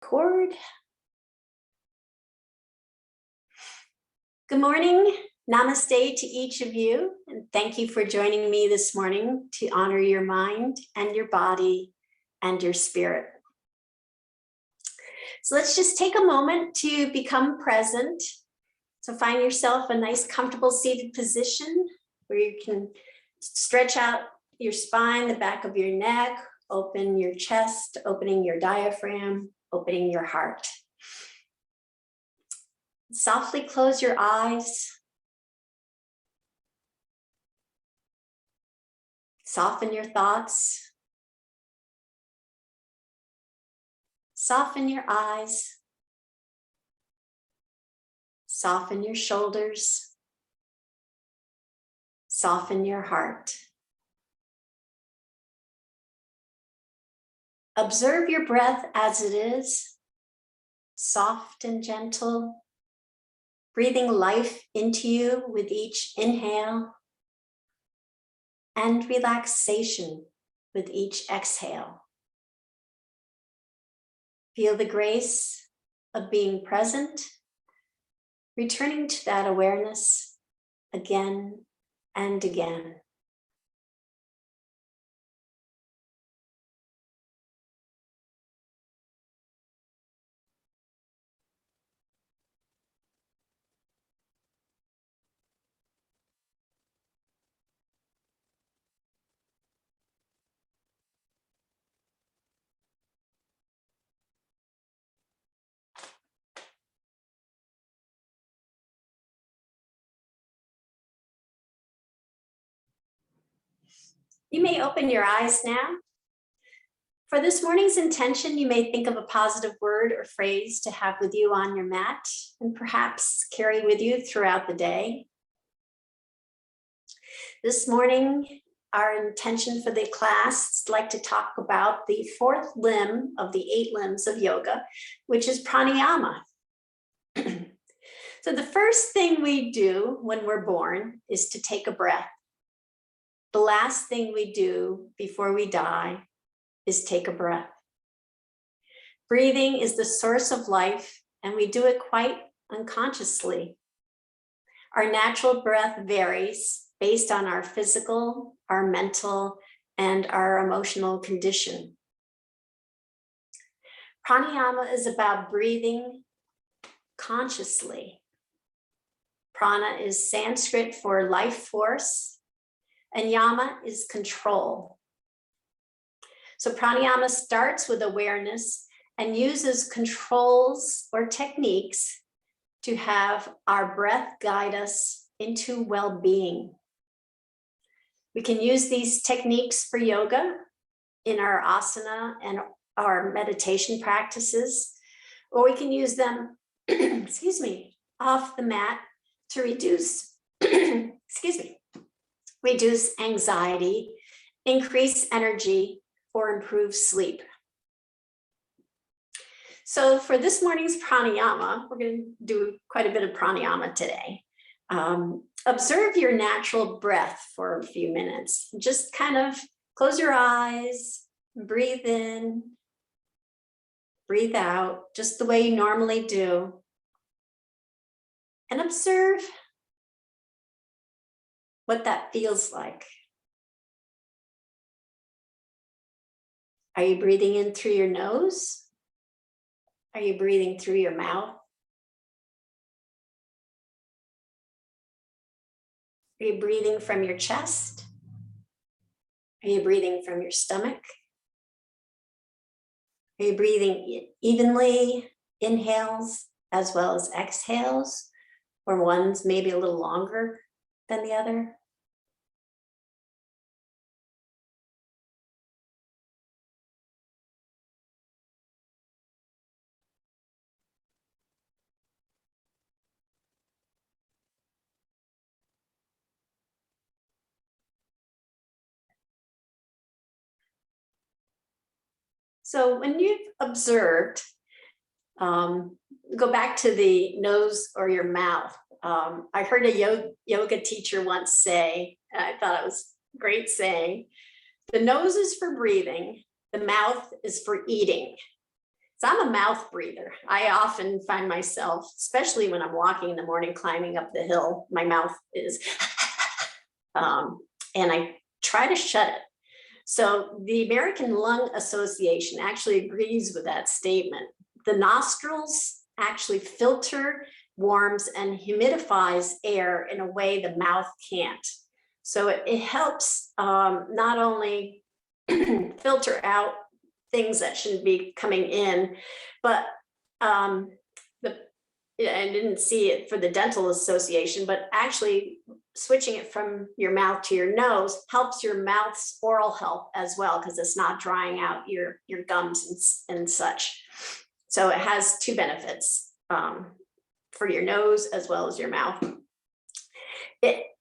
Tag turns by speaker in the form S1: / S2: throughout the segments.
S1: Cord. Good morning. Namaste to each of you. And thank you for joining me this morning to honor your mind and your body and your spirit. So let's just take a moment to become present. So find yourself a nice, comfortable seated position where you can stretch out your spine, the back of your neck, open your chest, opening your diaphragm, opening your heart. Softly close your eyes. Soften your thoughts. Soften your eyes. Soften your shoulders. Soften your heart. Observe your breath as it is, soft and gentle, breathing life into you with each inhale and relaxation with each exhale. Feel the grace of being present, returning to that awareness again and again. You may open your eyes now. For this morning's intention, you may think of a positive word or phrase to have with you on your mat and perhaps carry with you throughout the day. This morning, our intention for the class is like to talk about the fourth limb of the 8 limbs of yoga, which is pranayama. So the first thing we do when we're born is to take a breath. The last thing we do before we die is take a breath. Breathing is the source of life, and we do it quite unconsciously. Our natural breath varies based on our physical, our mental, and our emotional condition. Pranayama is about breathing consciously. Prana is Sanskrit for life force, and yama is control. So pranayama starts with awareness and uses controls or techniques to have our breath guide us into well-being. We can use these techniques for yoga in our asana and our meditation practices, or we can use them, excuse me, off the mat to reduce, reduce anxiety, increase energy, or improve sleep. So for this morning's pranayama, we're going to do quite a bit of pranayama today. Observe your natural breath for a few minutes. Just kind of close your eyes, breathe in, breathe out, just the way you normally do. And observe what that feels like. Are you breathing in through your nose? Are you breathing through your mouth? Are you breathing from your chest? Are you breathing from your stomach? Are you breathing evenly, inhales as well as exhales, or one's maybe a little longer than the other? So when you've observed, go back to the nose or your mouth. I heard a yoga teacher once say, and I thought it was a great saying, the nose is for breathing, the mouth is for eating. So I'm a mouth breather. I often find myself, especially when I'm walking in the morning, climbing up the hill, my mouth is, and I try to shut it. So the American Lung Association actually agrees with that statement. The nostrils actually filter, warms, and humidifies air in a way the mouth can't. So it helps not only filter out things that shouldn't be coming in, but I didn't see it for the Dental Association, but actually switching it from your mouth to your nose helps your mouth's oral health as well, because it's not drying out your gums and such. So it has two benefits for your nose as well as your mouth.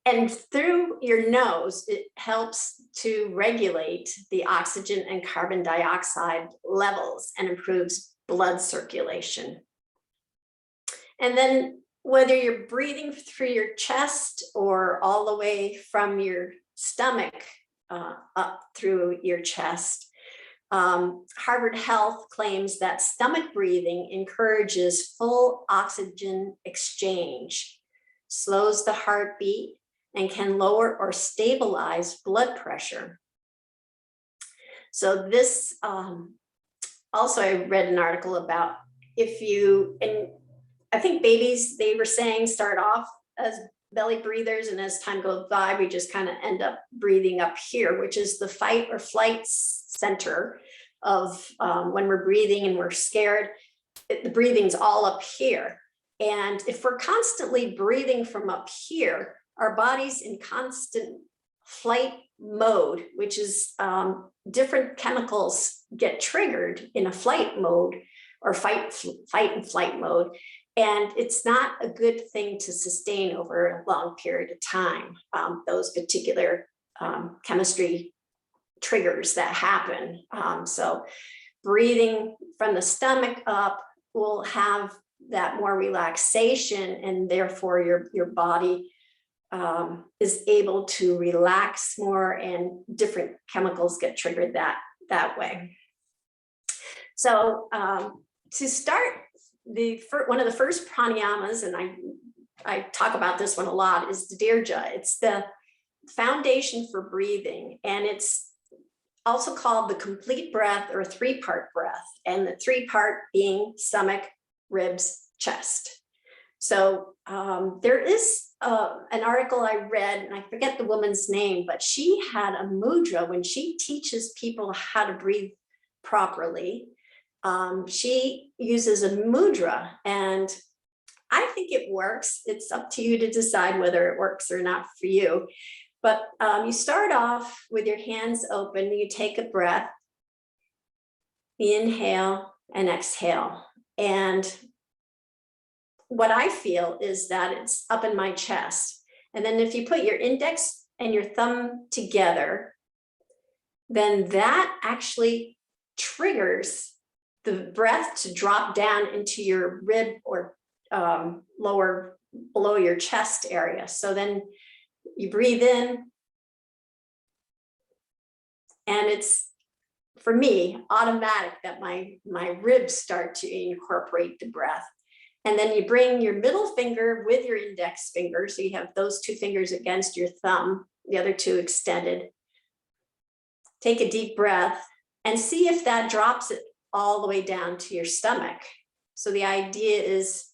S1: And through your nose, it helps to regulate the oxygen and carbon dioxide levels and improves blood circulation. And then whether you're breathing through your chest or all the way from your stomach up through your chest, Harvard Health claims that stomach breathing encourages full oxygen exchange, slows the heartbeat, and can lower or stabilize blood pressure. So this, also I read an article about if you, and I think babies, they were saying, start off as belly breathers, and as time goes by, we just kind of end up breathing up here, which is the fight or flight center of when we're breathing and we're scared, the breathing's all up here. And if we're constantly breathing from up here, our body's in constant flight mode, which is different chemicals get triggered in a flight mode or fight and flight mode. And it's not a good thing to sustain over a long period of time, those particular chemistry triggers that happen. So breathing from the stomach up will have that more relaxation, and therefore your body is able to relax more, and different chemicals get triggered that way. So to start, one of the first pranayamas, and I talk about this one a lot, is the Dirga. It's the foundation for breathing, and it's also called the complete breath or three-part breath, and the three-part being stomach, ribs, chest. So there is an article I read, and I forget the woman's name, but she had a mudra when she teaches people how to breathe properly. She uses a mudra, and I think it works. It's up to you to decide whether it works or not for you. But you start off with your hands open, you take a breath, inhale and exhale. And what I feel is that it's up in my chest. And then if you put your index and your thumb together, then that actually triggers the breath to drop down into your rib or lower below your chest area. So then you breathe in, and it's, for me, automatic that my ribs start to incorporate the breath. And then you bring your middle finger with your index finger, so you have those two fingers against your thumb, the other two extended. Take a deep breath and see if that drops it all the way down to your stomach. So the idea is,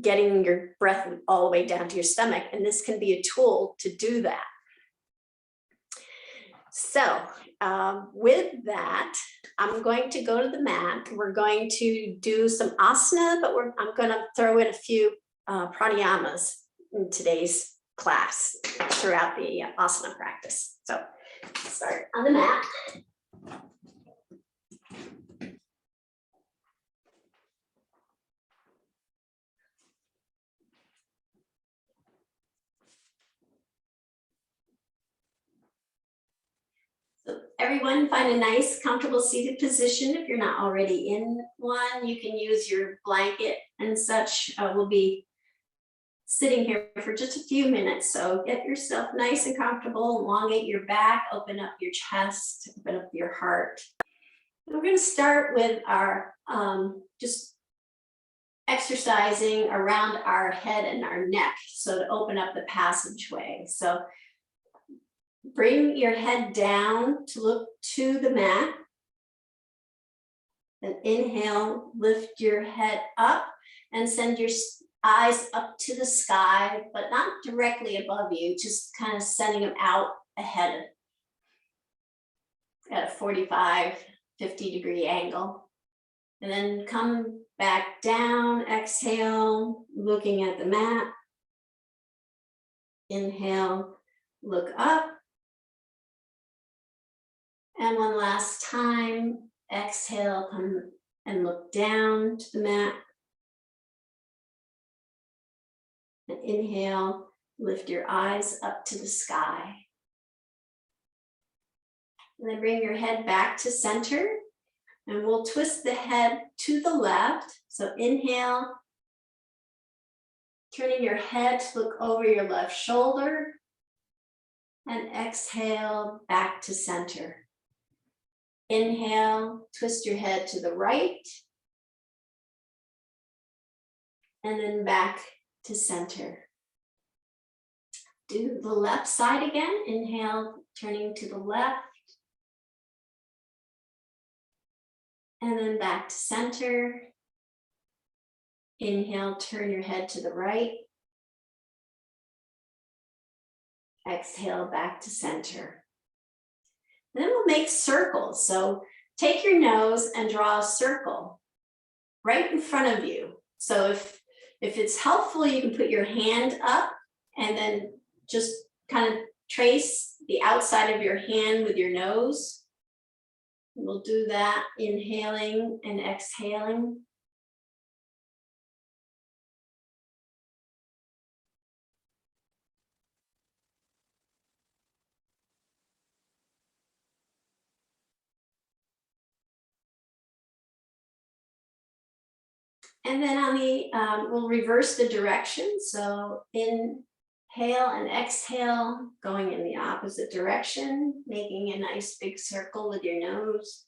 S1: getting your breath all the way down to your stomach, and this can be a tool to do that. So with that, I'm going to go to the mat. We're going to do some asana, but I'm going to throw in a few pranayamas in today's class throughout the asana practice. So start on the mat. So everyone, find a nice, comfortable seated position. If you're not already in one, you can use your blanket and such. We'll be sitting here for just a few minutes. So get yourself nice and comfortable, elongate your back, open up your chest, open up your heart. We're going to start with our just exercising around our head and our neck. So to open up the passageway. So bring your head down to look to the mat. Then inhale, lift your head up and send your eyes up to the sky, but not directly above you, just kind of sending them out ahead at a 45, 50-degree angle. And then come back down, exhale, looking at the mat. Inhale, look up. And one last time, exhale, come and look down to the mat. And inhale, lift your eyes up to the sky. And then bring your head back to center. And we'll twist the head to the left. So inhale, turning your head to look over your left shoulder. And exhale, back to center. Inhale, twist your head to the right. And then back to center. Do the left side again. Inhale, turning to the left. And then back to center. Inhale, turn your head to the right. Exhale, back to center. And then we'll make circles. So take your nose and draw a circle right in front of you. So if it's helpful, you can put your hand up and then just kind of trace the outside of your hand with your nose. We'll do that, inhaling and exhaling. And then on the, we'll reverse the direction. So inhale and exhale, going in the opposite direction, making a nice big circle with your nose.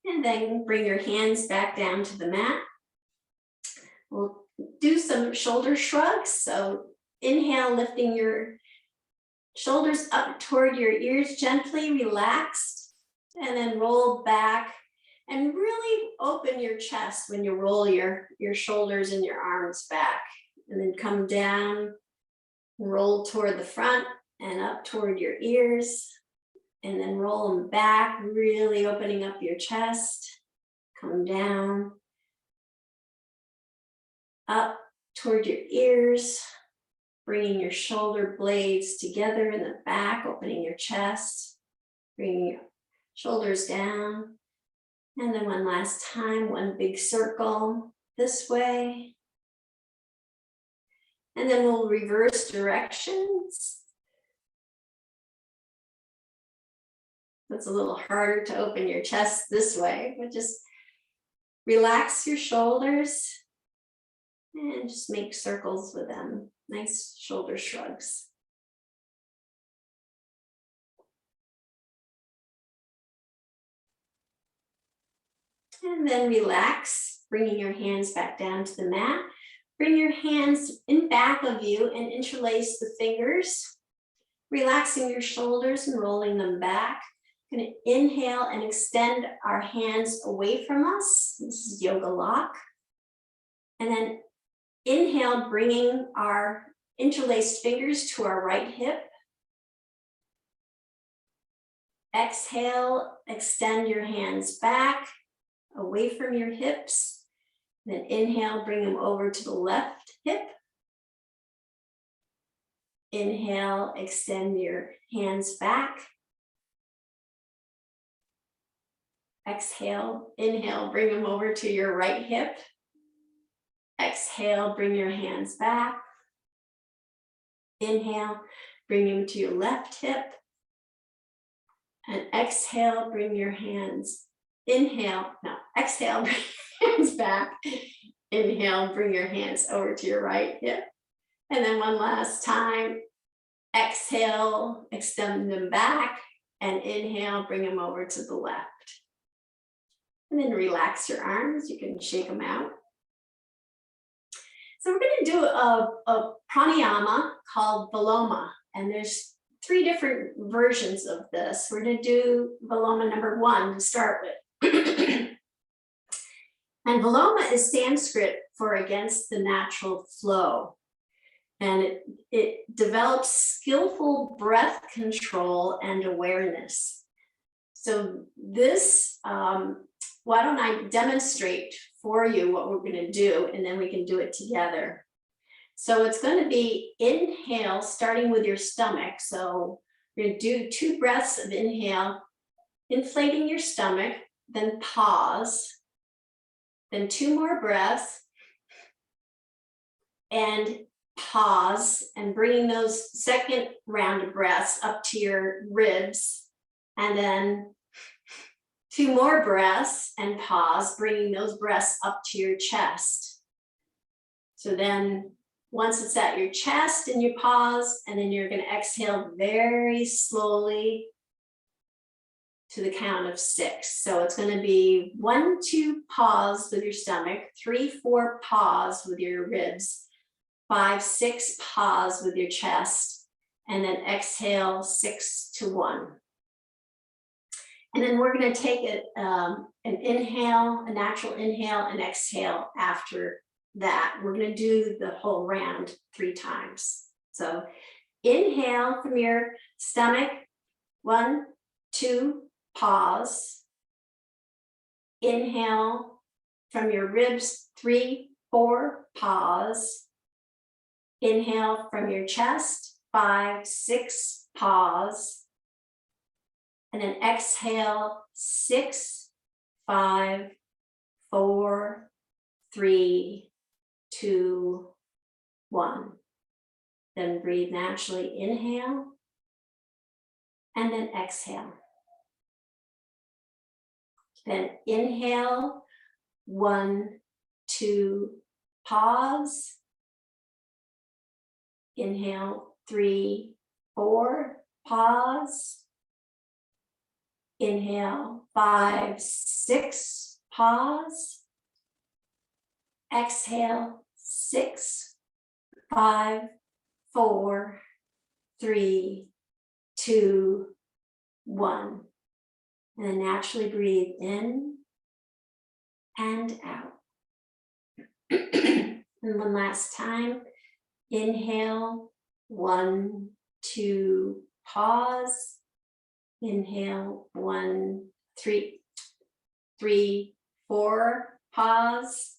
S1: And then bring your hands back down to the mat. We'll do some shoulder shrugs. So inhale, lifting your shoulders up toward your ears, gently relaxed, and then roll back and really open your chest when you roll your shoulders and your arms back. And then come down, roll toward the front and up toward your ears. And then roll them back, really opening up your chest. Come down, up toward your ears, bringing your shoulder blades together in the back, opening your chest, bringing your shoulders down. And then one last time, one big circle this way. And then we'll reverse directions. It's a little harder to open your chest this way, but just relax your shoulders and just make circles with them. Nice shoulder shrugs. And then relax, bringing your hands back down to the mat. Bring your hands in back of you and interlace the fingers, relaxing your shoulders and rolling them back. Going to inhale and extend our hands away from us. This is yoga lock. And then inhale, bringing our interlaced fingers to our right hip. Exhale, extend your hands back, away from your hips. Then inhale, bring them over to the left hip. Inhale, extend your hands back. Exhale, inhale, bring them over to your right hip. Exhale, bring your hands back. Inhale, bring them to your left hip. And exhale, bring your hands Inhale, no, exhale, bring your hands back. Inhale, bring your hands over to your right hip. And then one last time, exhale, extend them back, and inhale, bring them over to the left. And then relax your arms, you can shake them out. So we're going to do a pranayama called Viloma, and there's 3 different versions of this. We're going to do Viloma number 1 to start with. And Viloma is Sanskrit for against the natural flow. And it develops skillful breath control and awareness. So this, why don't I demonstrate for you what we're going to do, and then we can do it together. So it's going to be inhale, starting with your stomach. So we're going to do 2 breaths of inhale, inflating your stomach, then pause, then 2 more breaths, and pause, and bringing those second round of breaths up to your ribs, and then 2 more breaths and pause, bringing those breaths up to your chest. So then once it's at your chest and you pause, and then you're going to exhale very slowly to the count of 6. So it's going to be 1, 2, pause with your stomach, 3, 4, pause with your ribs, 5, 6, pause with your chest, and then exhale 6 to 1. And then we're going to take an inhale, a natural inhale, and exhale after that. We're going to do the whole round 3 times. So inhale from your stomach, 1, 2, pause. Inhale from your ribs, 3, 4, pause. Inhale from your chest, 5, 6, pause. And then exhale, 6, 5, 4, 3, 2, 1. Then breathe naturally, inhale, and then exhale. Then inhale, 1, 2, pause. Inhale, 3, 4, pause. Inhale, 5, 6, pause. Exhale, 6, 5, 4, 3, 2, 1. And then naturally breathe in and out. And one last time. Inhale, 1, 2, pause. Inhale, 1, 3, 4, pause.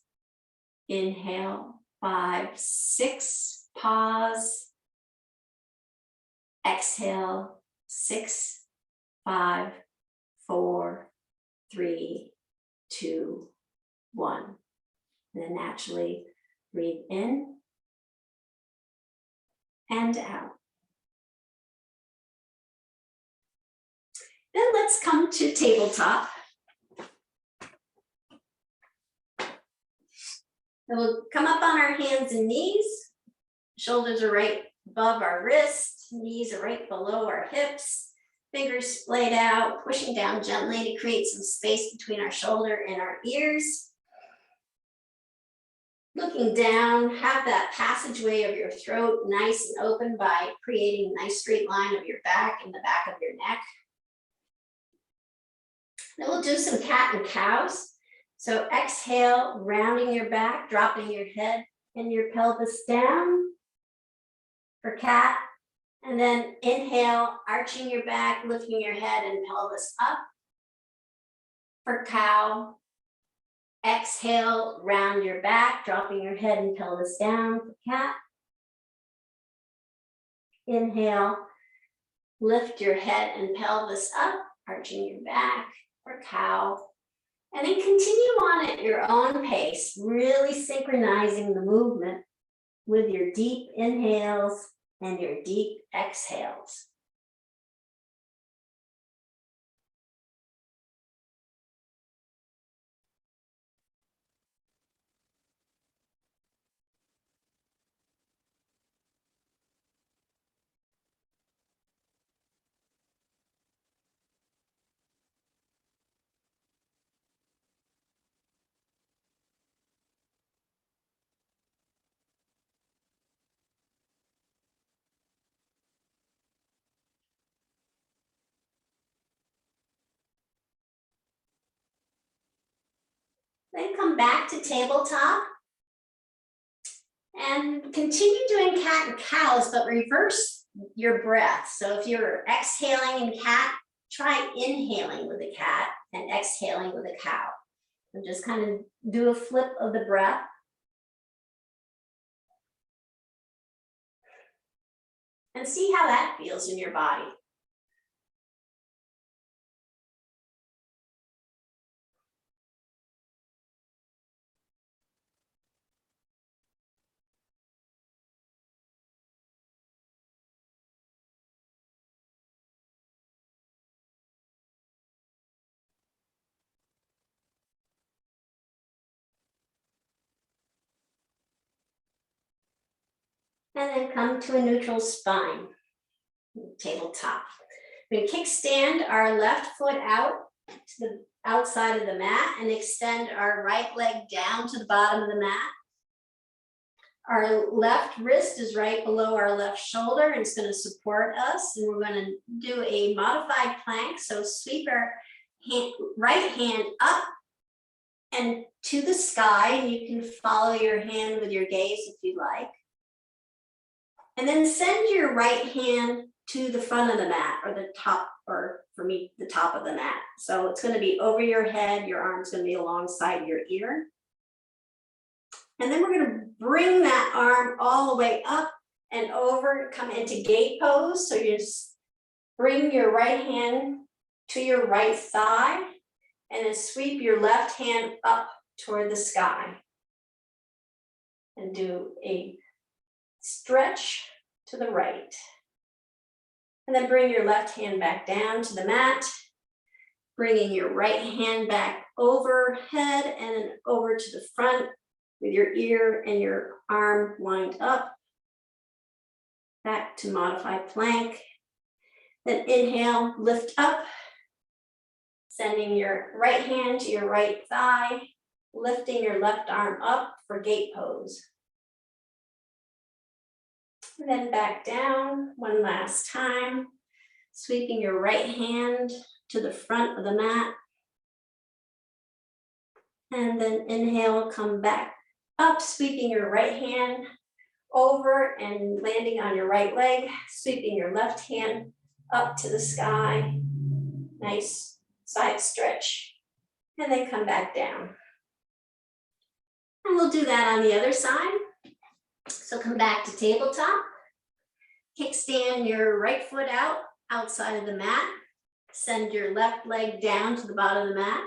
S1: Inhale, 5, 6, pause. Exhale, 6, 5, 4, 3, 2, 1. And then naturally breathe in and out. Then let's come to tabletop. And we'll come up on our hands and knees. Shoulders are right above our wrists. Knees are right below our hips. Fingers splayed out, pushing down gently to create some space between our shoulder and our ears. Looking down, have that passageway of your throat nice and open by creating a nice straight line of your back and the back of your neck. Then we'll do some cat and cows. So exhale, rounding your back, dropping your head and your pelvis down for cat. And then inhale, arching your back, lifting your head and pelvis up for cow. Exhale, round your back, dropping your head and pelvis down for cat. Inhale, lift your head and pelvis up, arching your back for cow. And then continue on at your own pace, really synchronizing the movement with your deep inhales and your deep exhales. Then come back to tabletop and continue doing cat and cows, but reverse your breath. So if you're exhaling in cat, try inhaling with a cat and exhaling with a cow. And just kind of do a flip of the breath. And see how that feels in your body. And then come to a neutral spine, tabletop. We're going to kickstand our left foot out to the outside of the mat and extend our right leg down to the bottom of the mat. Our left wrist is right below our left shoulder and it's going to support us. And we're going to do a modified plank. So sweep our right hand up and to the sky. And you can follow your hand with your gaze if you like. And then send your right hand to the front of the mat or the top, or for me, the top of the mat. So it's going to be over your head. Your arm's going to be alongside your ear. And then we're going to bring that arm all the way up and over, come into gate pose. So you just bring your right hand to your right thigh and then sweep your left hand up toward the sky. And do a stretch to the right. And then bring your left hand back down to the mat, bringing your right hand back overhead and then over to the front with your ear and your arm lined up. Back to modified plank. Then inhale, lift up, sending your right hand to your right thigh, lifting your left arm up for gate pose. And then back down one last time, sweeping your right hand to the front of the mat. And then inhale, come back up, sweeping your right hand over and landing on your right leg, sweeping your left hand up to the sky. Nice side stretch. And then come back down. And we'll do that on the other side. So come back to tabletop. Kickstand your right foot out outside of the mat. Send your left leg down to the bottom of the mat.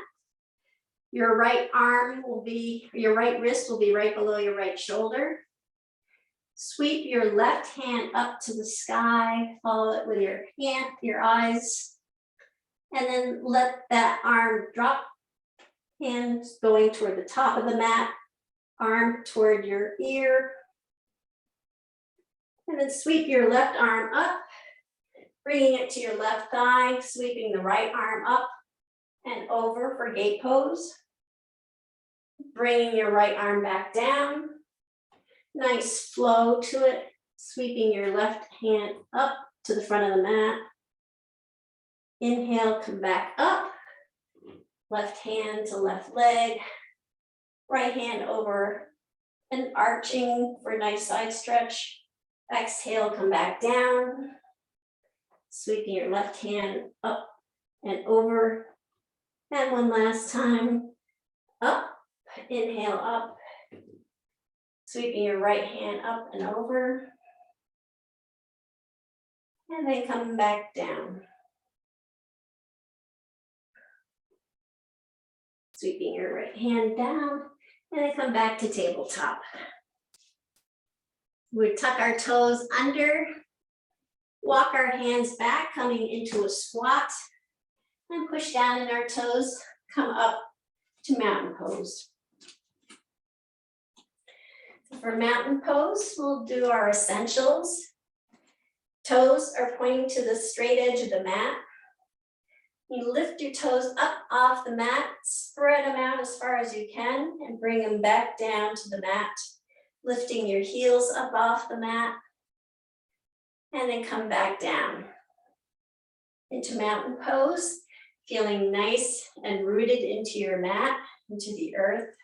S1: Your right arm will be, your right wrist will be right below your right shoulder. Sweep your left hand up to the sky, follow it with your hand, your eyes, and then let that arm drop, hands going toward the top of the mat, arm toward your ear. And then sweep your left arm up, bringing it to your left thigh, sweeping the right arm up and over for gate pose. Bringing your right arm back down. Nice flow to it, sweeping your left hand up to the front of the mat. Inhale, come back up. Left hand to left leg. Right hand over and arching for a nice side stretch. Exhale, come back down. Sweeping your left hand up and over. And one last time, up. Inhale, up. Sweeping your right hand up and over. And then come back down. Sweeping your right hand down. And then come back to tabletop. We tuck our toes under. Walk our hands back, coming into a squat. And push down in our toes. Come up to mountain pose. For mountain pose, we'll do our essentials. Toes are pointing to the straight edge of the mat. You lift your toes up off the mat, spread them out as far as you can, and bring them back down to the mat, lifting your heels up off the mat, and then come back down into mountain pose, feeling nice and rooted into your mat. into the earth.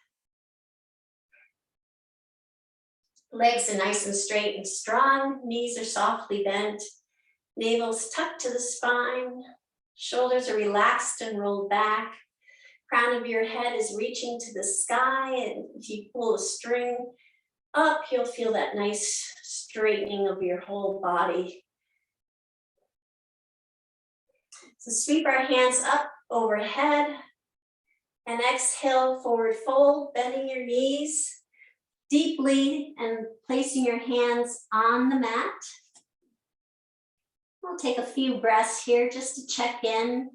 S1: Legs are nice and straight and strong. Knees are softly bent. Navel's tucked to the spine. Shoulders are relaxed and rolled back. Crown of your head is reaching to the sky. And if you pull a string up, you'll feel that nice straightening of your whole body. So sweep our hands up overhead and exhale, forward fold, bending your knees deeply and placing your hands on the mat. We'll take a few breaths here just to check in.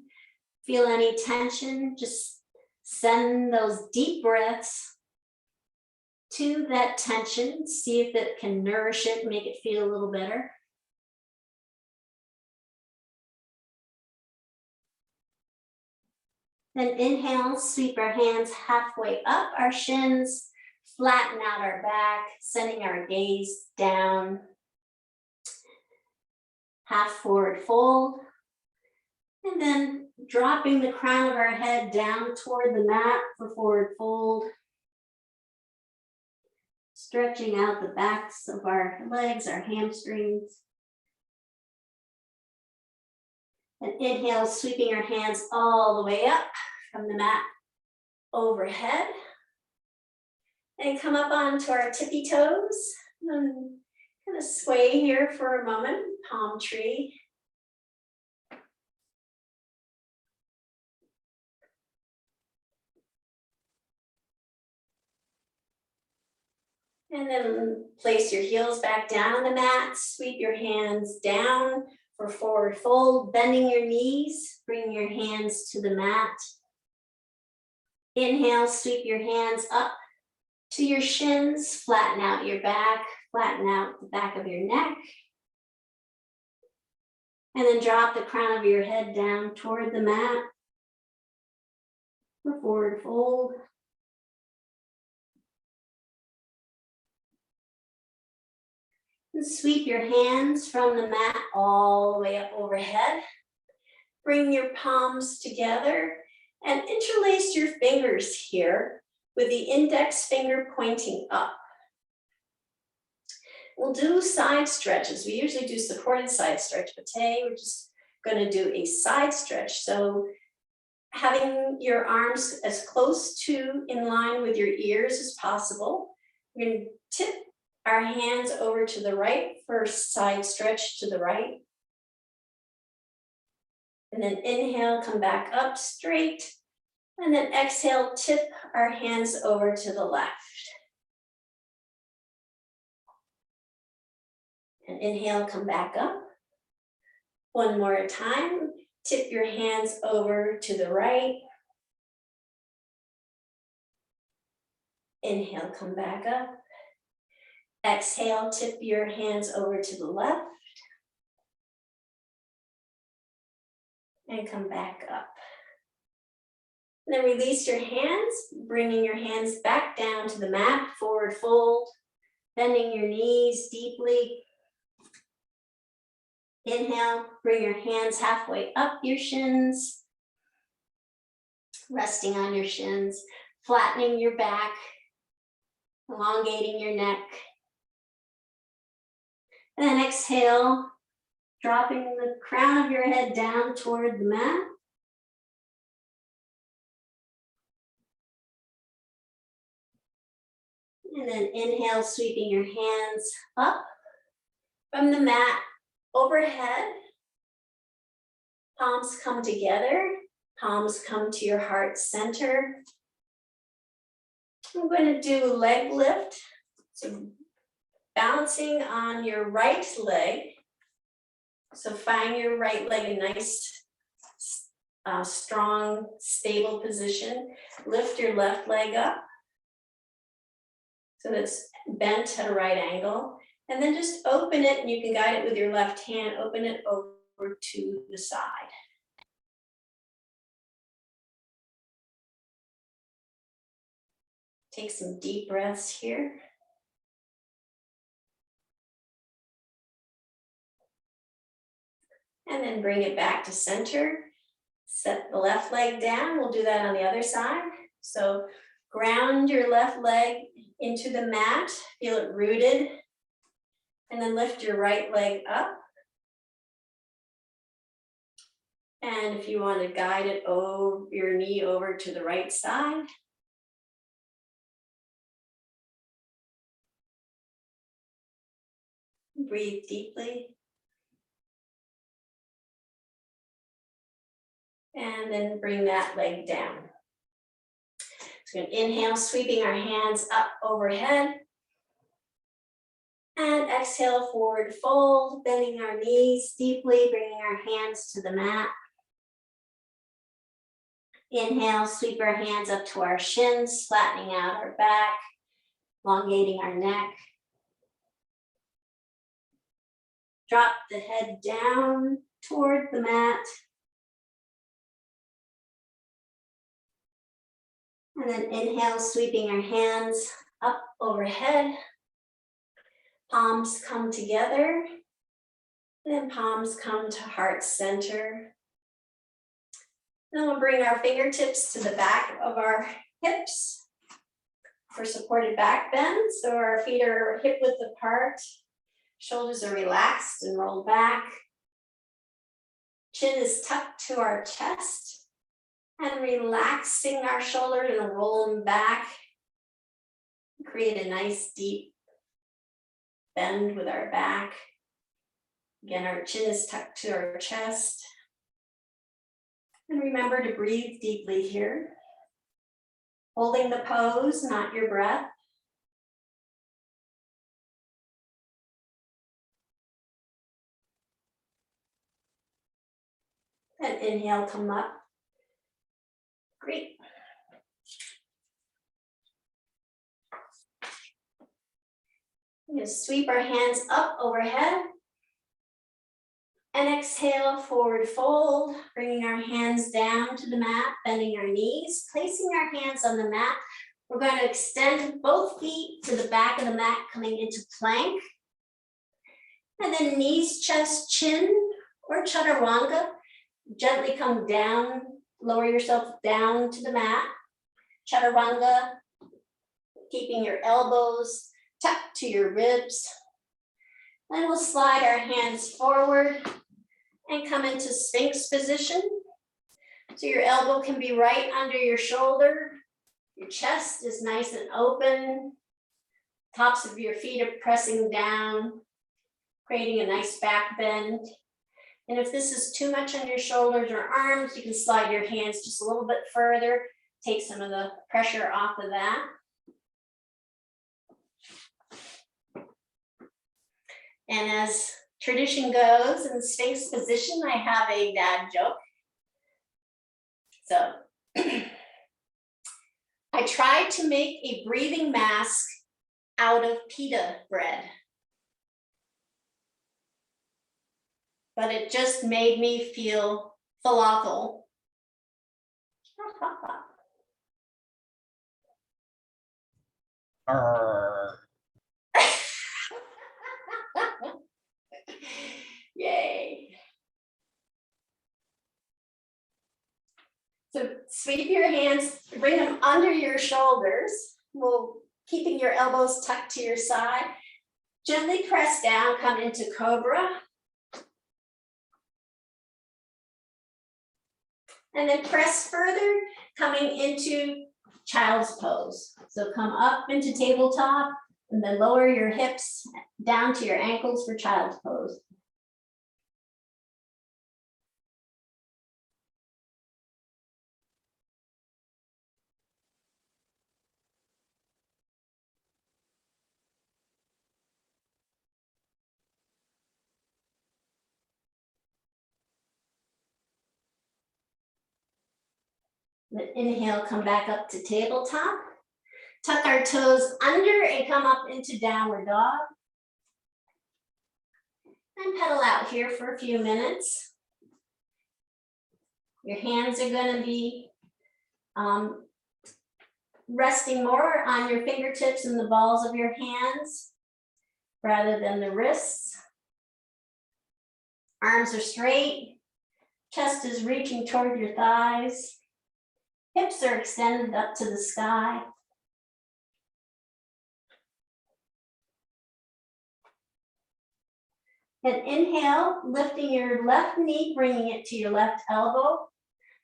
S1: Feel any tension, just send those deep breaths to that tension. See if it can nourish it, make it feel a little better. Then inhale, sweep our hands halfway up our shins, flatten out our back, sending our gaze down. Half forward fold. And then dropping the crown of our head down toward the mat for forward fold. Stretching out the backs of our legs, our hamstrings. And inhale, sweeping our hands all the way up from the mat overhead. And come up onto our tippy toes. And kind of sway here for a moment, palm tree. And then place your heels back down on the mat, sweep your hands down for forward fold, bending your knees, bring your hands to the mat. Inhale, sweep your hands up to your shins, flatten out your back, flatten out the back of your neck. And then drop the crown of your head down toward the mat for forward fold. And sweep your hands from the mat all the way up overhead. Bring your palms together and interlace your fingers here with the index finger pointing up. We'll do side stretches. We usually do supported side stretch, but today we're just going to do a side stretch. So having your arms as close to in line with your ears as possible. We're going to tip our hands over to the right for side stretch to the right. And then inhale, come back up straight. And then exhale, tip our hands over to the left. And inhale, come back up. One more time, tip your hands over to the right. Inhale, come back up. Exhale, tip your hands over to the left. And come back up. And then release your hands, bringing your hands back down to the mat, forward fold, bending your knees deeply. Inhale, bring your hands halfway up your shins, resting on your shins, flattening your back, elongating your neck. And then exhale, dropping the crown of your head down toward the mat. And then inhale, sweeping your hands up from the mat overhead. Palms come together, palms come to your heart center. I'm going to do leg lift. So balancing on your right leg. So find your right leg a nice, strong, stable position. Lift your left leg up so that's bent at a right angle. And then just open it, and you can guide it with your left hand. Open it over to the side. Take some deep breaths here. And then bring it back to center. Set the left leg down. We'll do that on the other side. So ground your left leg into the mat, feel it rooted, and then lift your right leg up. And if you want to guide it over your knee over to the right side. Breathe deeply. And then bring that leg down. So we're going to inhale, sweeping our hands up overhead. And exhale, forward fold, bending our knees deeply, bringing our hands to the mat. Inhale, sweep our hands up to our shins, flattening out our back, elongating our neck. Drop the head down toward the mat. And then inhale, sweeping our hands up overhead. Palms come together. And then palms come to heart center. Then we'll bring our fingertips to the back of our hips for supported back bend. So our feet are hip width apart. Shoulders are relaxed and rolled back. Chin is tucked to our chest. And relaxing our shoulders and rolling back. Create a nice deep bend with our back. Again, our chin is tucked to our chest. And remember to breathe deeply here. Holding the pose, not your breath. And inhale, come up. Great. We're going to sweep our hands up overhead. And exhale, forward fold, bringing our hands down to the mat, bending our knees, placing our hands on the mat. We're going to extend both feet to the back of the mat, coming into plank. And then knees, chest, chin, or chaturanga. Gently come down, lower yourself down to the mat. Chaturanga, keeping your elbows tucked to your ribs. Then we'll slide our hands forward and come into Sphinx position. So your elbow can be right under your shoulder. Your chest is nice and open. Tops of your feet are pressing down, creating a nice back bend. And if this is too much on your shoulders or arms, you can slide your hands just a little bit further, take some of the pressure off of that. And as tradition goes, in the Sphinx position, I have a dad joke. So I tried to make a breathing mask out of pita bread, but it just made me feel falafel. Yay. So sweep your hands, bring them under your shoulders, keeping your elbows tucked to your side. Gently press down, come into cobra. And then press further, coming into child's pose. So come up into tabletop and then lower your hips down to your ankles for child's pose. Then inhale, come back up to tabletop. Tuck our toes under and come up into downward dog. And pedal out here for a few minutes. Your hands are going to be resting more on your fingertips and the balls of your hands rather than the wrists. Arms are straight. Chest is reaching toward your thighs. Hips are extended up to the sky. And inhale, lifting your left knee, bringing it to your left elbow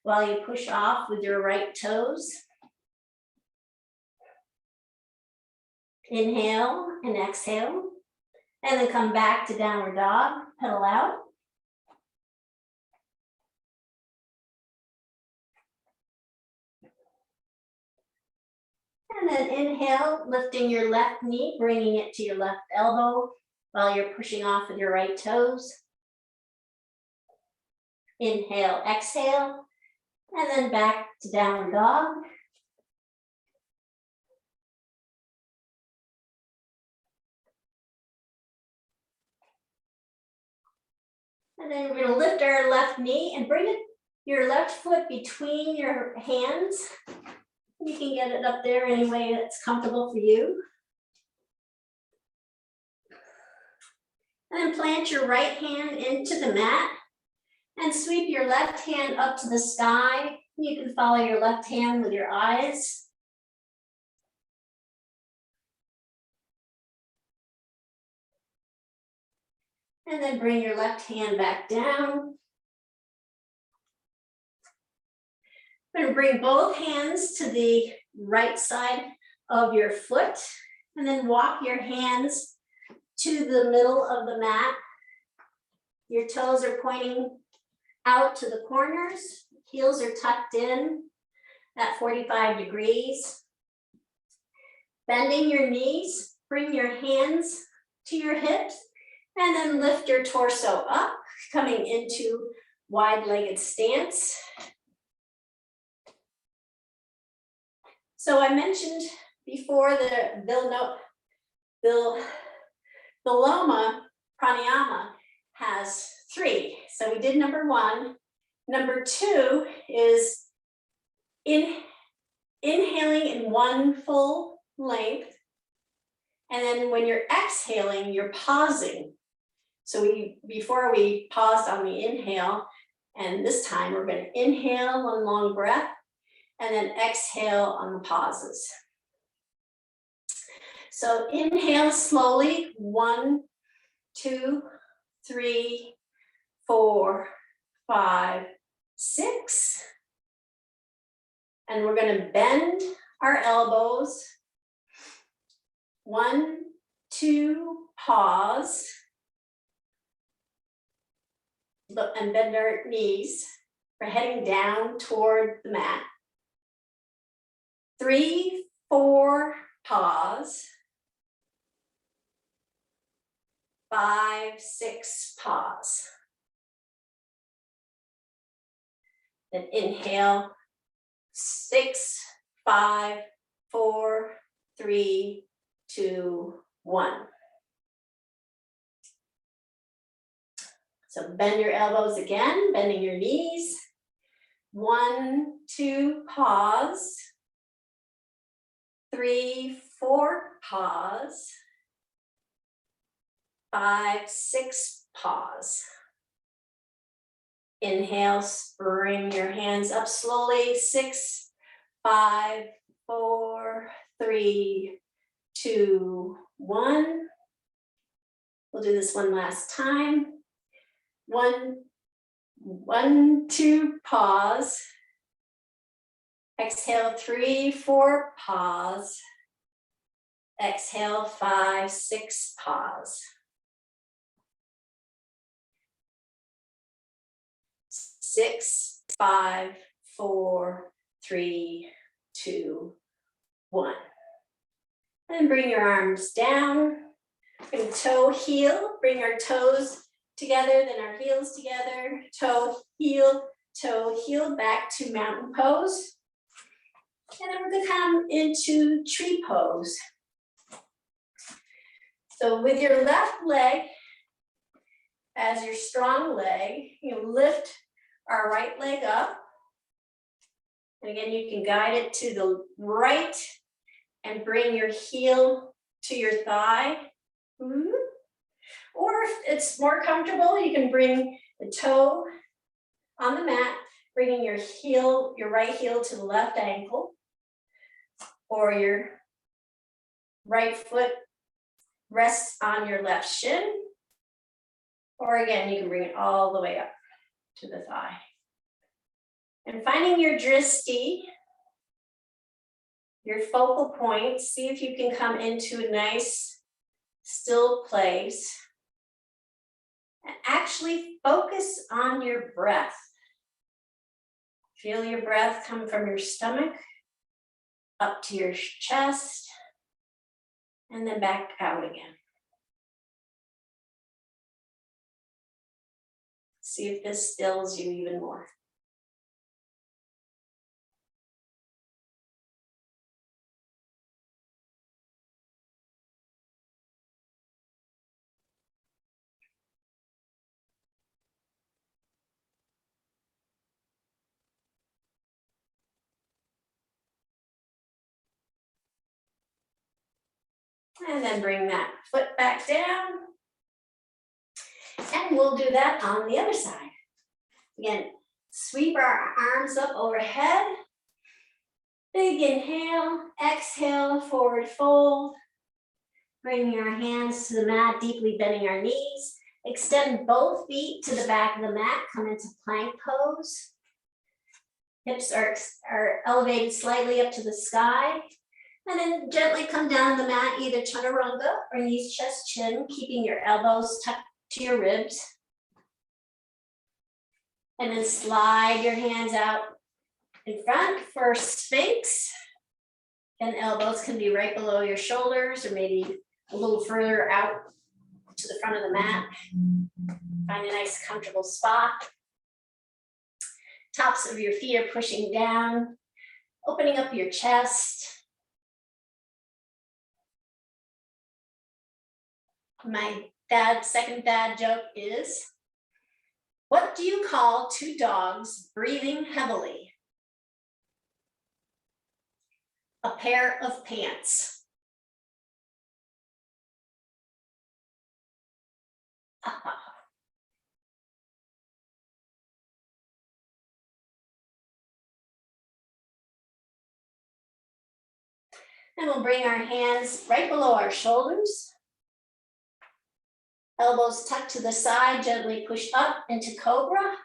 S1: while you push off with your right toes. Inhale and exhale. And then come back to downward dog, pedal out. And then inhale, lifting your left knee, bringing it to your left elbow while you're pushing off with your right toes. Inhale, exhale, and then back to downward dog. And then we're gonna lift our left knee and bring your left foot between your hands. You can get it up there any way that's comfortable for you. And then plant your right hand into the mat and sweep your left hand up to the sky. You can follow your left hand with your eyes. And then bring your left hand back down. I'm going to bring both hands to the right side of your foot and then walk your hands to the middle of the mat. Your toes are pointing out to the corners. Heels are tucked in at 45 degrees. Bending your knees, bring your hands to your hips and then lift your torso up, coming into wide-legged stance. So I mentioned before the Viloma Pranayama has 3. So we did number 1. Number 2 is inhaling in one full length. And then when you're exhaling, you're pausing. So before we paused on the inhale, and this time we're going to inhale one long breath and then exhale on the pauses. So inhale slowly, 1, 2, 3, 4, 5, 6. And we're going to bend our elbows. 1, 2, pause. And bend our knees. We're heading down toward the mat. 3, 4, pause. 5, 6, pause. Then inhale, 6, 5, 4, 3, 2, 1. So bend your elbows again, bending your knees. 1, 2, pause. 3, 4, pause. 5, 6, pause. Inhale, bring your hands up slowly. 6, 5, 4, 3, 2, 1. We'll do this one last time. 1, 2, pause. Exhale, 3, 4, pause. Exhale, 5, 6, pause. 6, 5, 4, 3, 2, 1. And bring your arms down. We're going to toe, heel, bring our toes together, then our heels together, toe, heel, back to mountain pose. And then we're going to come into tree pose. So with your left leg as your strong leg, you lift our right leg up. And again, you can guide it to the right and bring your heel to your thigh. Or if it's more comfortable, you can bring the toe on the mat Bringing your heel, your right heel to the left ankle, or your right foot rests on your left shin, or again, you can bring it all the way up to the thigh. And finding your dristi, your focal point, see if you can come into a nice still place. And actually focus on your breath. Feel your breath come from your stomach up to your chest and then back out again. See if this stills you even more. And then bring that foot back down. And we'll do that on the other side. Again, sweep our arms up overhead. Big inhale, exhale, forward fold. Bringing our hands to the mat, deeply bending our knees. Extend both feet to the back of the mat, come into plank pose. Hips are elevated slightly up to the sky. And then gently come down the mat, either chaturanga or knees, chest, chin, keeping your elbows tucked to your ribs. And then slide your hands out in front for Sphinx. And elbows can be right below your shoulders or maybe a little further out to the front of the mat. Find a nice comfortable spot. Tops of your feet are pushing down, opening up your chest. My second dad joke is, what do you call two dogs breathing heavily? A pair of pants. And we'll bring our hands right below our shoulders. Elbows tucked to the side, gently push up into cobra.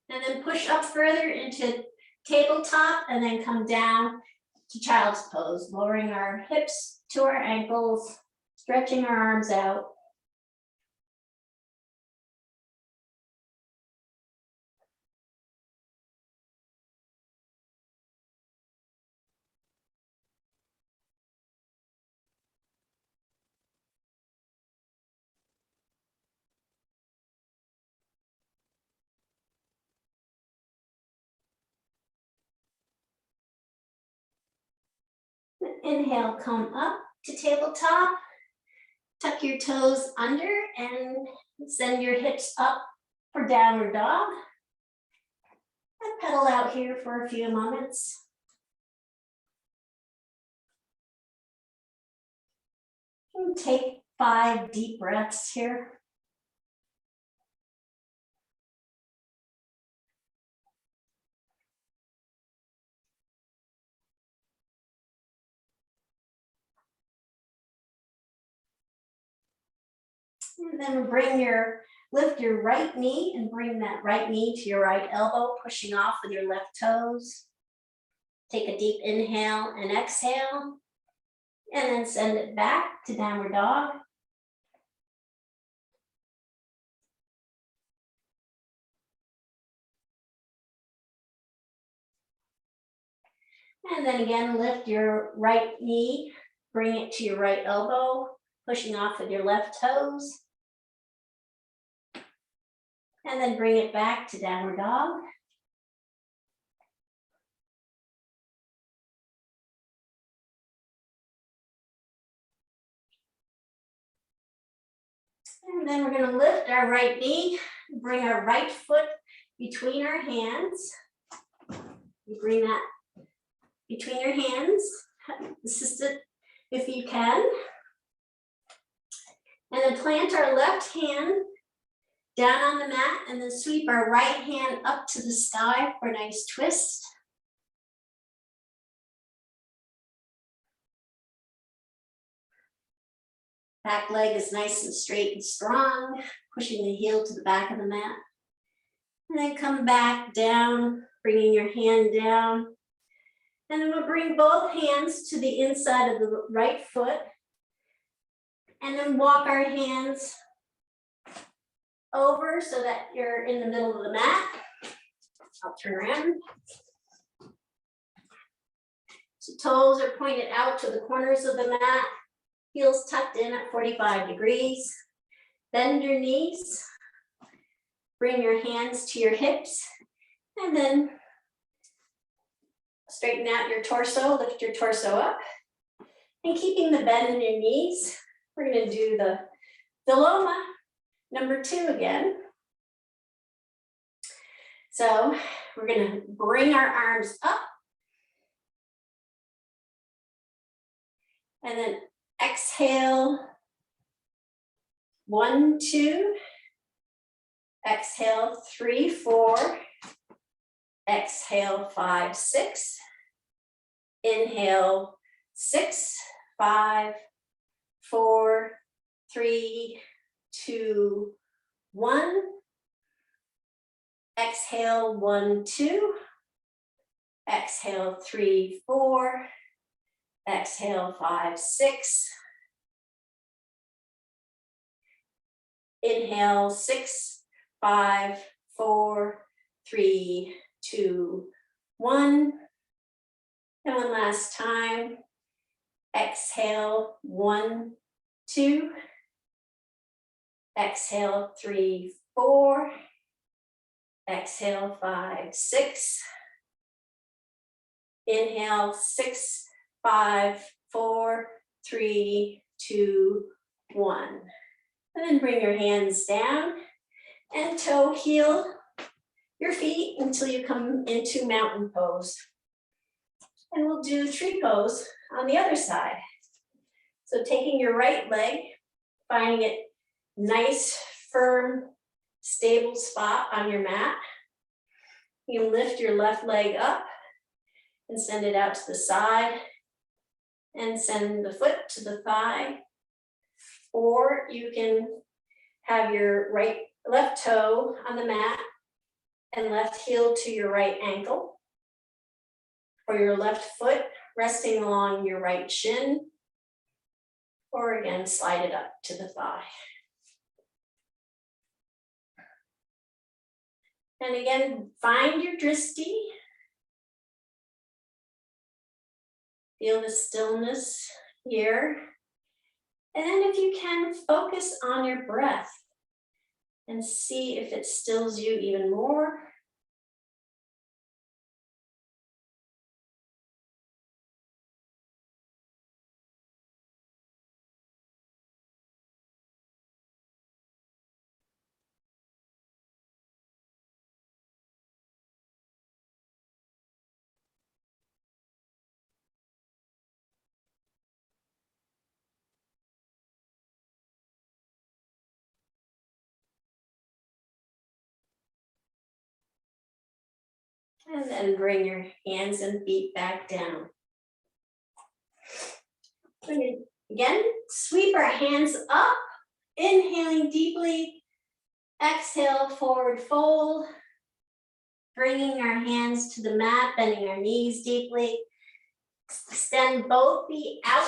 S1: And then push up further into tabletop and then come down to child's pose, lowering our hips to our ankles, stretching our arms out. Inhale, come up to tabletop. Tuck your toes under and send your hips up for downward dog. And pedal out here for a few moments. And take 5 deep breaths here. And then lift your right knee and bring that right knee to your right elbow, pushing off with your left toes. Take a deep inhale and exhale, and then send it back to downward dog. And then again, lift your right knee, bring it to your right elbow, pushing off with your left toes. And then bring it back to downward dog. And then we're going to lift our right knee, bring our right foot between our hands. You bring that between your hands, assist it if you can. And then plant our left hand Down on the mat, and then sweep our right hand up to the sky for a nice twist. Back leg is nice and straight and strong, pushing the heel to the back of the mat. And then come back down, bringing your hand down. And then we'll bring both hands to the inside of the right foot. And then walk our hands over so that you're in the middle of the mat. I'll turn around. So toes are pointed out to the corners of the mat. Heels tucked in at 45 degrees. Bend your knees. Bring your hands to your hips. And then straighten out your torso, lift your torso up. And keeping the bend in your knees, we're going to do the Viloma number 2 again. So we're going to bring our arms up. And then exhale, 1, 2. Exhale, 3, 4. Exhale, 5, 6. Inhale, 6, 5, 4, 3, 2, 1. Exhale, 1, 2. Exhale, 3, 4. Exhale, 5, 6. Inhale, 6, 5, 4, 3, 2, 1. And one last time. Exhale, 1, 2. Exhale, 3, 4. Exhale, 5, 6. Inhale, 6, 5, 4, 3, 2, 1. And then bring your hands down and toe heel your feet until you come into mountain pose. And we'll do tree pose on the other side. So taking your right leg, finding it nice, firm, stable spot on your mat. You can lift your left leg up and send it out to the side and send the foot to the thigh. Or you can have your left toe on the mat and left heel to your right ankle, or your left foot resting along your right shin, or again, slide it up to the thigh. And again, find your drishti. Feel the stillness here. And then if you can, focus on your breath and see if it stills you even more. And then bring your hands and feet back down. Again, sweep our hands up, inhaling deeply. Exhale, forward fold. Bringing our hands to the mat, bending our knees deeply. Extend both feet out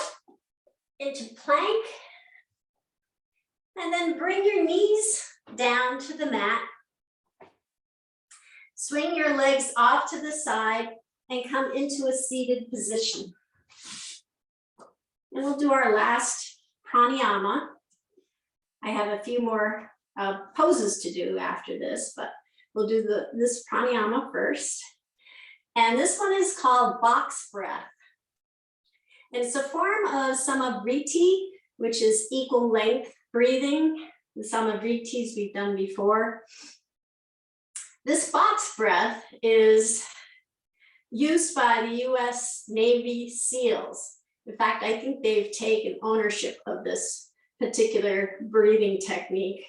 S1: into plank. And then bring your knees down to the mat. Swing your legs off to the side and come into a seated position. And we'll do our last pranayama. I have a few more poses to do after this, but we'll do this pranayama first. And this one is called box breath. And it's a form of samavriti, which is equal length breathing. The samavritis we've done before. This box breath is used by the US Navy SEALs. In fact, I think they've taken ownership of this particular breathing technique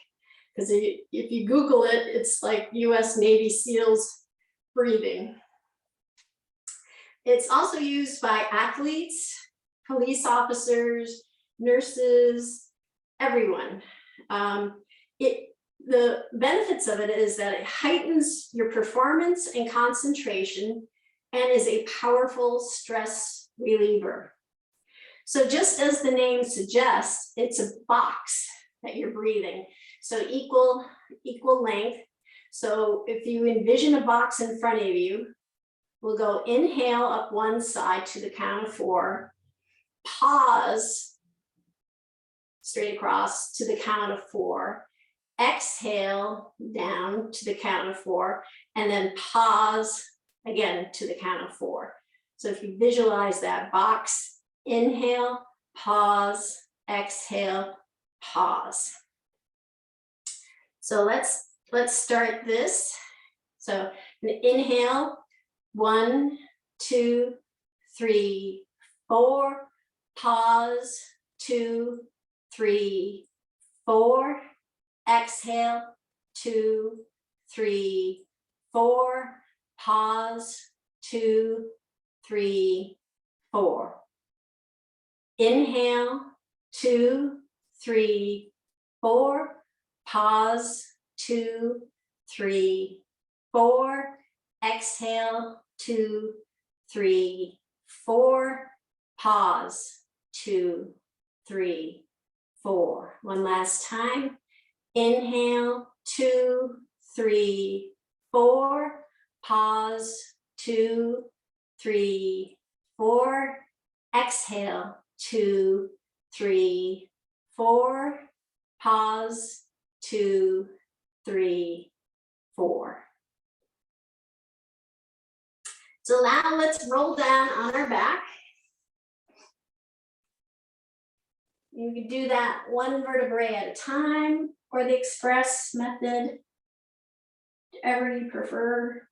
S2: because if you Google it, it's like US Navy SEALs breathing. It's also used by athletes, police officers, nurses, everyone. The benefits of it is that it heightens your performance and concentration and is a powerful stress reliever. So just as the name suggests, it's a box that you're breathing. So equal length. So if you envision a box in front of you, we'll go inhale up one side to the count of 4, pause straight across to the count of 4, exhale down to the count of 4, and then pause again to the count of 4. So if you visualize that box, inhale, pause, exhale, pause. So let's start this. So inhale, 1, 2, 3, 4, pause, 2, 3, 4, exhale, 2, 3, 4, pause, 2, 3, 4. Inhale, 2, 3, 4, pause, 2, 3, 4, exhale, 2, 3, 4, pause, 2, 3, 4. One last time. Inhale, 2, 3, 4, pause, 2, 3, 4, exhale, 2, 3, 4, pause, 2, 3, 4. So now let's roll down on our back. You can do that one vertebrae at a time, or the express method, whichever you prefer.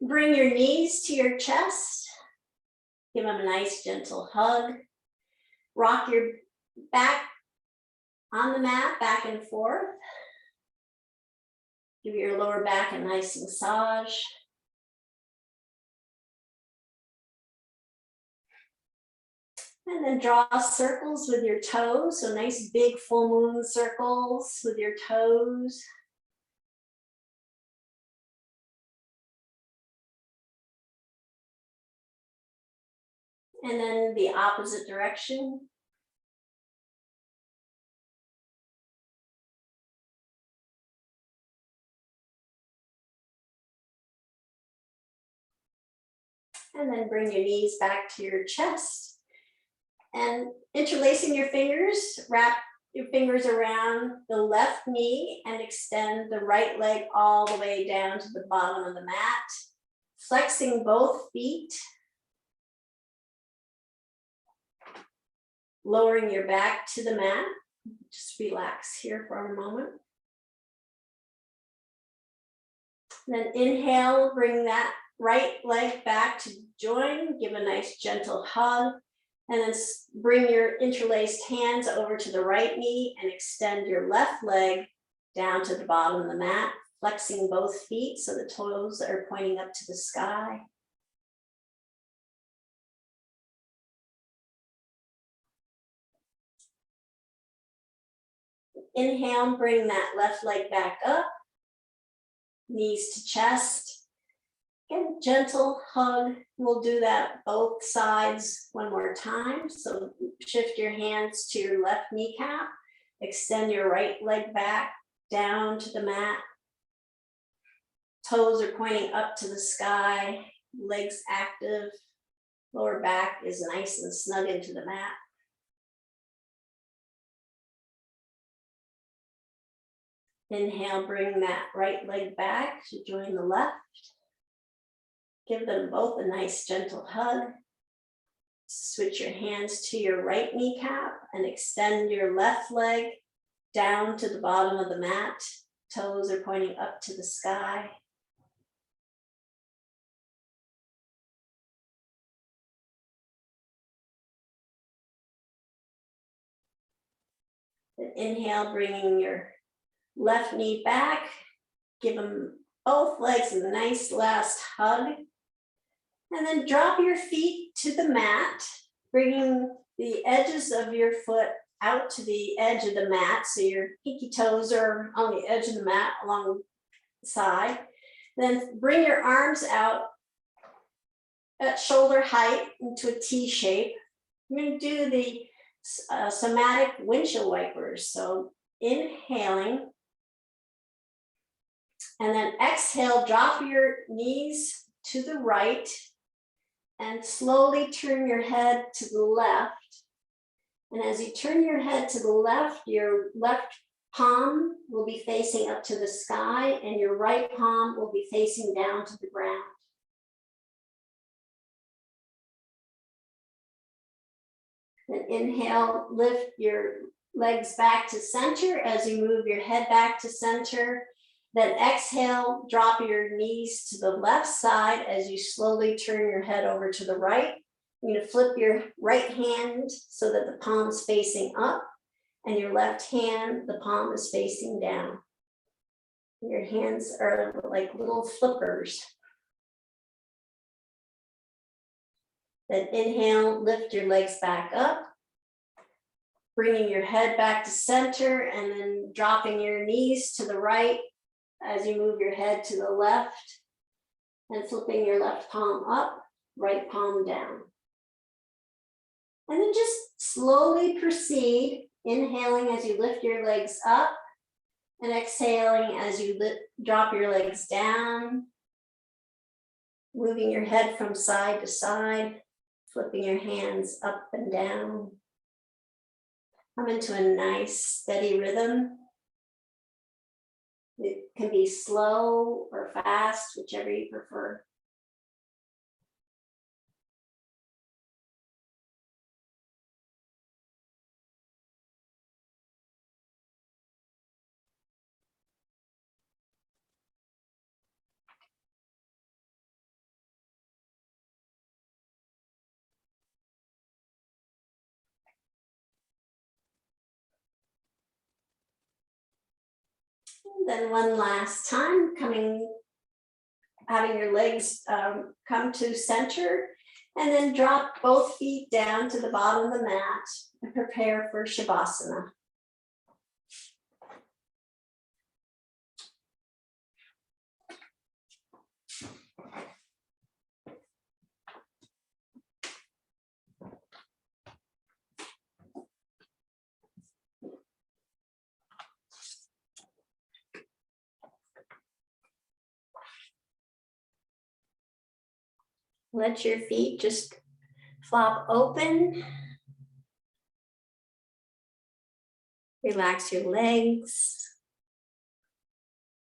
S2: Bring your knees to your chest. Give them a nice gentle hug. Rock your back on the mat, back and forth. Give your lower back a nice massage. And then draw circles with your toes. So nice big full moon circles with your toes. And then the opposite direction. And then bring your knees back to your chest. And interlacing your fingers, wrap your fingers around the left knee and extend the right leg all the way down to the bottom of the mat. Flexing both feet. Lowering your back to the mat. Just relax here for a moment. Then inhale, bring that right leg back to join. Give a nice gentle hug. And then bring your interlaced hands over to the right knee and extend your left leg down to the bottom of the mat, flexing both feet so the toes are pointing up to the sky. Inhale, bring that left leg back up, knees to chest. Again, gentle hug. We'll do that both sides one more time. So shift your hands to your left kneecap. Extend your right leg back down to the mat. Toes are pointing up to the sky. Legs active. Lower back is nice and snug into the mat. Inhale, bring that right leg back to join the left. Give them both a nice gentle hug. Switch your hands to your right kneecap and extend your left leg down to the bottom of the mat. Toes are pointing up to the sky. Then inhale, bringing your left knee back. Give them both legs a nice last hug. And then drop your feet to the mat, bringing the edges of your foot out to the edge of the mat. So your pinky toes are on the edge of the mat along the side. Then bring your arms out at shoulder height into a T shape. I'm going to do the somatic windshield wipers. So inhaling, and then exhale, drop your knees to the right and slowly turn your head to the left. And as you turn your head to the left, your left palm will be facing up to the sky and your right palm will be facing down to the ground. Then inhale, lift your legs back to center as you move your head back to center. Then exhale, drop your knees to the left side as you slowly turn your head over to the right. You're going to flip your right hand so that the palm is facing up, and your left hand, the palm is facing down. Your hands are like little flippers. Then inhale, lift your legs back up, bringing your head back to center, and then dropping your knees to the right as you move your head to the left, and flipping your left palm up, right palm down. And then just slowly proceed, inhaling as you lift your legs up, and exhaling as you drop your legs down, moving your head from side to side, flipping your hands up and down. Come into a nice steady rhythm. It can be slow or fast, whichever you prefer. Then one last time, having your legs come to center, and then drop both feet down to the bottom of the mat and prepare for Shavasana. Let your feet just flop open. Relax your legs.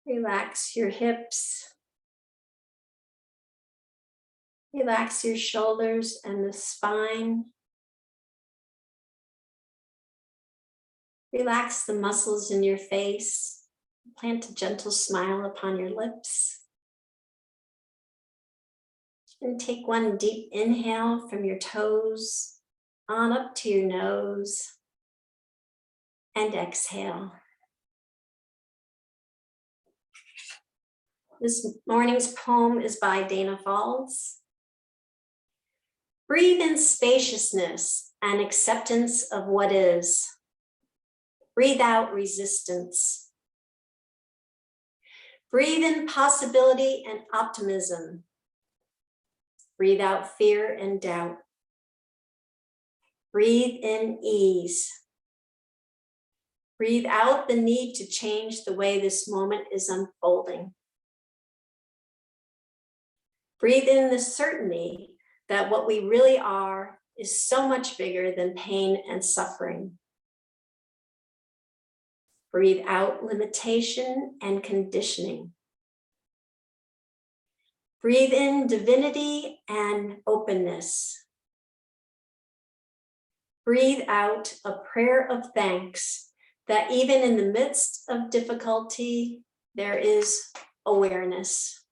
S2: Relax your hips. Relax your shoulders and the spine. Relax the muscles in your face. Plant a gentle smile upon your lips. And take one deep inhale from your toes on up to your nose, and exhale. This morning's poem is by Danna Faulds. Breathe in spaciousness and acceptance of what is. Breathe out resistance. Breathe in possibility and optimism. Breathe out fear and doubt. Breathe in ease. Breathe out the need to change the way this moment is unfolding. Breathe in the certainty that what we really are is so much bigger than pain and suffering. Breathe out limitation and conditioning. Breathe in divinity and openness. Breathe out a prayer of thanks that even in the midst of difficulty, there is awareness.